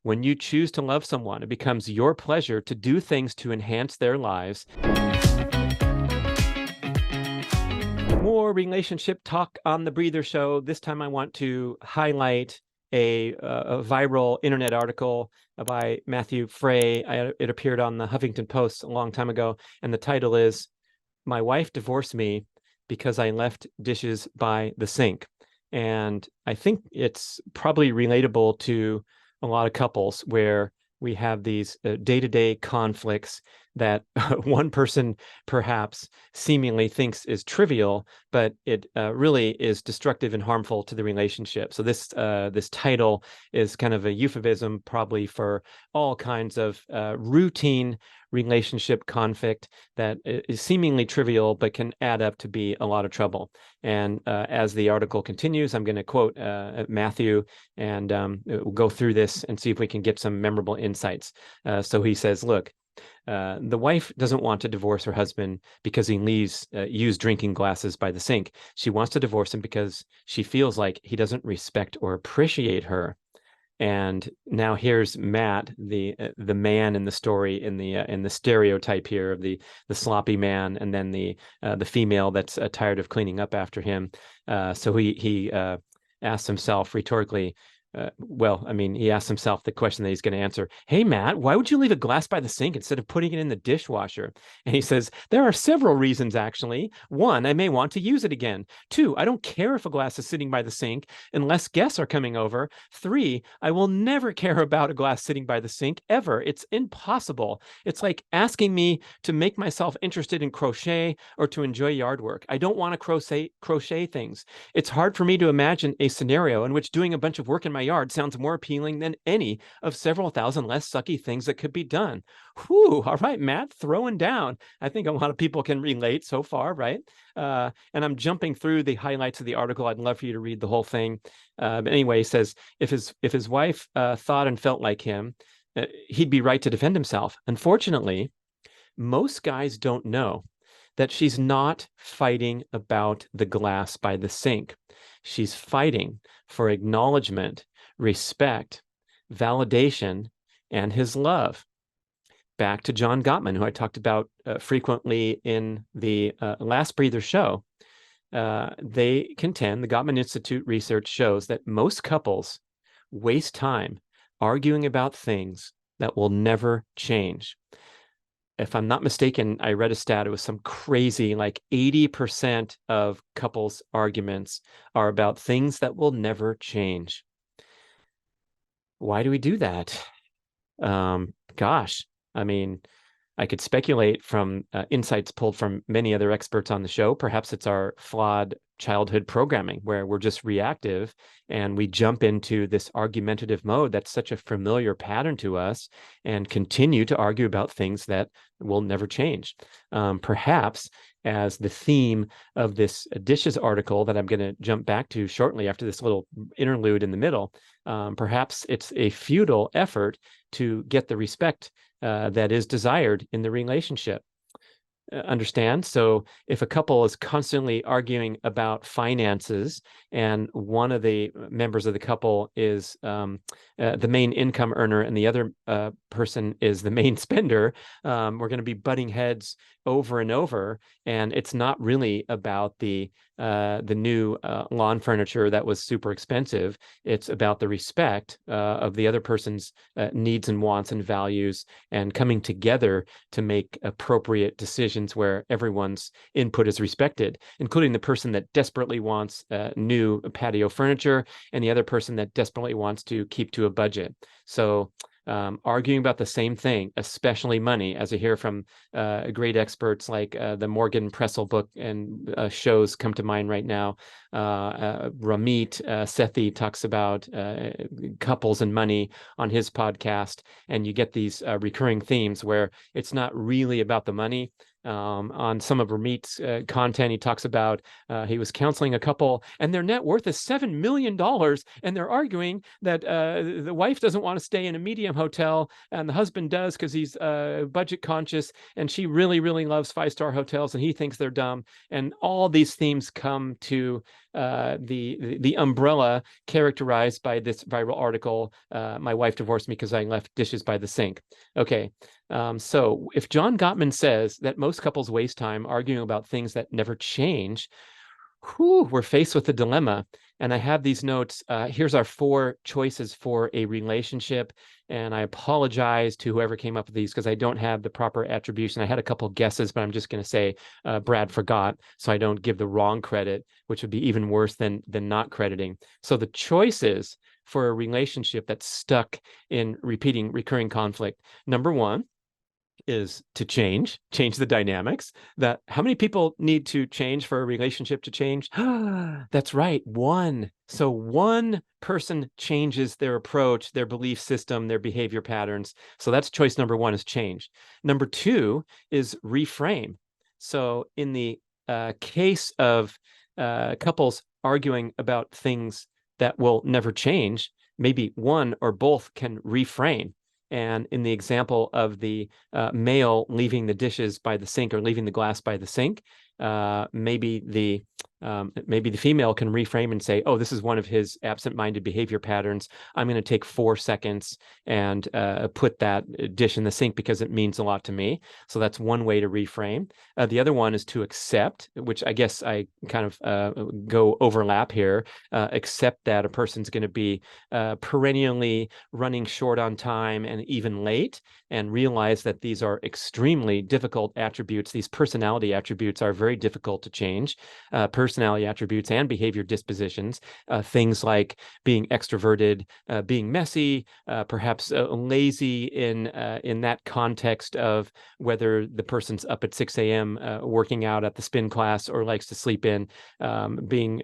When you choose to love someone, it becomes your pleasure to do things to enhance their lives. More relationship talk on the Breather Show. This time I want to highlight a viral internet article by Matthew Frey. It appeared on the Huffington Post a long time ago, and the title is, "My Wife Divorced Me Because I Left Dishes by the Sink." And I think it's probably relatable to a lot of couples where we have these day-to-day conflicts that one person perhaps seemingly thinks is trivial, but it really is destructive and harmful to the relationship. So this title is kind of a euphemism probably for all kinds of routine relationship conflict that is seemingly trivial but can add up to be a lot of trouble. And as the article continues, I'm going to quote Matthew, and we'll go through this and see if we can get some memorable insights. So he says, look, the wife doesn't want to divorce her husband because he leaves used drinking glasses by the sink. She wants to divorce him because she feels like he doesn't respect or appreciate her. And now here's Matt, the man in the story, in the stereotype here of the sloppy man, and then the female that's tired of cleaning up after him. So he asks himself rhetorically, he asked himself the question that he's going to answer. Hey, Matt, why would you leave a glass by the sink instead of putting it in the dishwasher? And he says, there are several reasons, actually. One, I may want to use it again. Two, I don't care if a glass is sitting by the sink unless guests are coming over. Three, I will never care about a glass sitting by the sink ever. It's impossible. It's like asking me to make myself interested in crochet or to enjoy yard work. I don't want to crochet things. It's hard for me to imagine a scenario in which doing a bunch of work in my yard sounds more appealing than any of several thousand less sucky things that could be done. Whew, all right, Matt, throwing down. I think a lot of people can relate so far, right? And I'm jumping through the highlights of the article. I'd love for you to read the whole thing. But anyway, he says, if his wife thought and felt like him, he'd be right to defend himself. Unfortunately, most guys don't know that she's not fighting about the glass by the sink. She's fighting for acknowledgement, respect, validation, and his love. Back to John Gottman, who I talked about frequently in the last Breather show. They contend, the Gottman Institute research shows that most couples waste time arguing about things that will never change. If I'm not mistaken, I read a stat, it was some crazy, like 80% of couples' arguments are about things that will never change. Why do we do that? Gosh, I mean, I could speculate from insights pulled from many other experts on the show. Perhaps it's our flawed childhood programming where we're just reactive and we jump into this argumentative mode that's such a familiar pattern to us and continue to argue about things that will never change. Perhaps as the theme of this dishes article that I'm going to jump back to shortly after this little interlude in the middle, perhaps it's a futile effort to get the respect that is desired in the relationship. Understand? So if a couple is constantly arguing about finances and one of the members of the couple is the main income earner and the other person is the main spender, we're going to be butting heads over and over. And it's not really about the new lawn furniture that was super expensive. It's about the respect of the other person's needs and wants and values, and coming together to make appropriate decisions where everyone's input is respected, including the person that desperately wants new patio furniture and the other person that desperately wants to keep to a budget. So arguing about the same thing, especially money, as I hear from great experts like the Morgan Pressel book and shows come to mind right now. Ramit Sethi talks about couples and money on his podcast, and you get these recurring themes where it's not really about the money. On some of Ramit's content, he talks about he was counseling a couple and their net worth is $7 million. And they're arguing that the wife doesn't want to stay in a medium hotel and the husband does because he's budget conscious. And she really, really loves five-star hotels and he thinks they're dumb. And all these themes come to the umbrella characterized by this viral article, My Wife Divorced Me Because I Left Dishes by the Sink. Okay, so if John Gottman says that most couples waste time arguing about things that never change, we're faced with a dilemma. And I have these notes. Here's our 4 choices for a relationship. And I apologize to whoever came up with these because I don't have the proper attribution. I had a couple guesses, but I'm just going to say Brad forgot, so I don't give the wrong credit, which would be even worse than not crediting. So the choices for a relationship that's stuck in recurring conflict. Number 1 is to change the dynamics. That how many people need to change for a relationship to change? That's right, 1. So 1 person changes their approach, their belief system, their behavior patterns. So that's choice number 1 is change. Number 2 is reframe. So in the case of couples arguing about things that will never change, maybe one or both can reframe. And in the example of the male leaving the dishes by the sink or leaving the glass by the sink, maybe the female can reframe and say, oh, this is one of his absent-minded behavior patterns. I'm going to take 4 seconds and put that dish in the sink because it means a lot to me. So that's one way to reframe. The other one is to accept, which I guess I kind of go overlap here, accept that a person's going to be perennially running short on time and even late, and realize that these are extremely difficult attributes. These personality attributes are very difficult to change. Personality attributes and behavior dispositions, things like being extroverted, being messy, perhaps lazy in that context of whether the person's up at 6 a.m. Working out at the spin class or likes to sleep in, being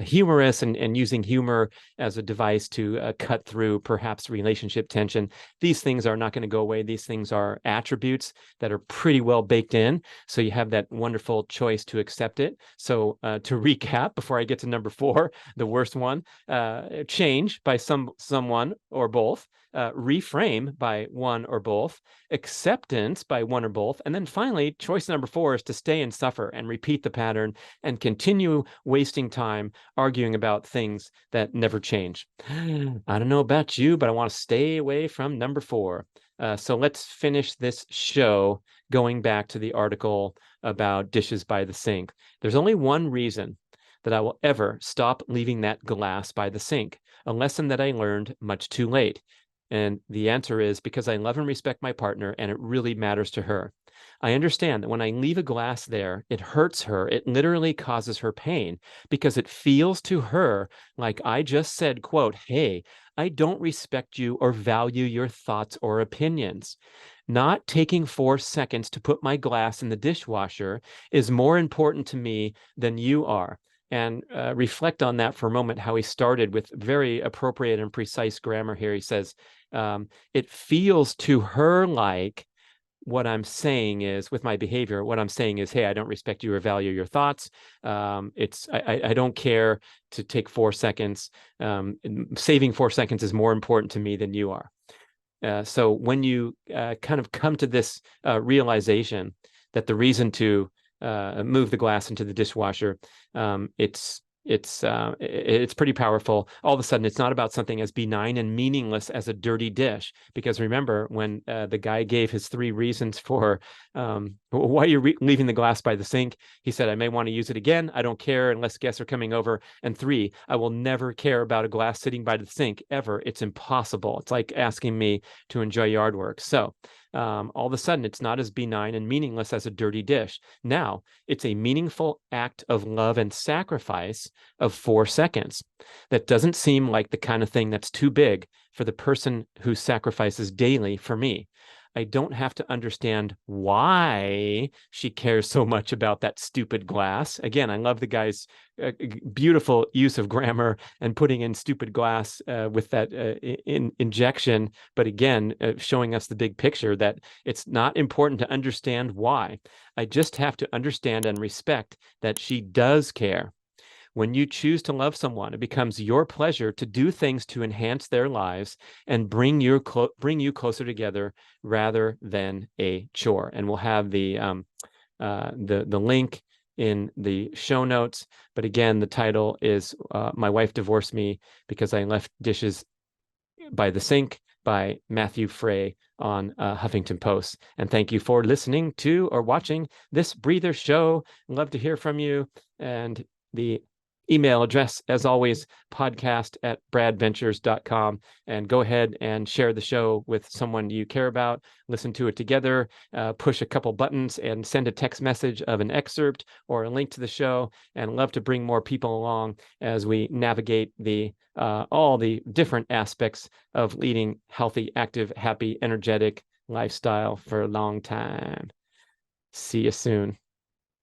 humorous and using humor as a device to cut through perhaps relationship tension. These things are not going to go away. These things are attributes that are pretty well baked in. So you have that wonderful choice to accept it. So to recap, before I get to number 4, the worst one, change by someone or both, reframe by one or both, acceptance by one or both, and then finally, choice number 4 is to stay and suffer and repeat the pattern and continue wasting time arguing about things that never change. I don't know about you, but I want to stay away from number 4. So let's finish this show going back to the article about dishes by the sink. There's only one reason that I will ever stop leaving that glass by the sink, a lesson that I learned much too late. And the answer is because I love and respect my partner and it really matters to her. I understand that when I leave a glass there, it hurts her. It literally causes her pain because it feels to her like I just said, quote, hey, I don't respect you or value your thoughts or opinions. Not taking 4 seconds to put my glass in the dishwasher is more important to me than you are. And reflect on that for a moment, how he started with very appropriate and precise grammar here. He says, it feels to her like what I'm saying is, with my behavior, what I'm saying is, hey, I don't respect you or value your thoughts. I don't care to take 4 seconds. Saving 4 seconds is more important to me than you are. So when you kind of come to this realization that the reason to move the glass into the dishwasher, it's pretty powerful. All of a sudden, it's not about something as benign and meaningless as a dirty dish. Because remember, when the guy gave his 3 reasons for why you're leaving the glass by the sink, he said, I may want to use it again. I don't care unless guests are coming over. And 3, I will never care about a glass sitting by the sink ever. It's impossible. It's like asking me to enjoy yard work. So all of a sudden, it's not as benign and meaningless as a dirty dish. Now, it's a meaningful act of love and sacrifice of 4 seconds. That doesn't seem like the kind of thing that's too big for the person who sacrifices daily for me. I don't have to understand why she cares so much about that stupid glass. Again, I love the guy's beautiful use of grammar and putting in stupid glass with that injection. But again, showing us the big picture that it's not important to understand why. I just have to understand and respect that she does care. When you choose to love someone, it becomes your pleasure to do things to enhance their lives and bring you closer together rather than a chore. And we'll have the link in the show notes. But again, the title is My Wife Divorced Me Because I Left Dishes by the Sink by Matthew Frey on Huffington Post. And thank you for listening to or watching this Breather Show. Love to hear from you. And the email address, as always, podcast@bradventures.com. And go ahead and share the show with someone you care about. Listen to it together, push a couple buttons and send a text message of an excerpt or a link to the show. And love to bring more people along as we navigate all the different aspects of leading healthy, active, happy, energetic lifestyle for a long time. See you soon.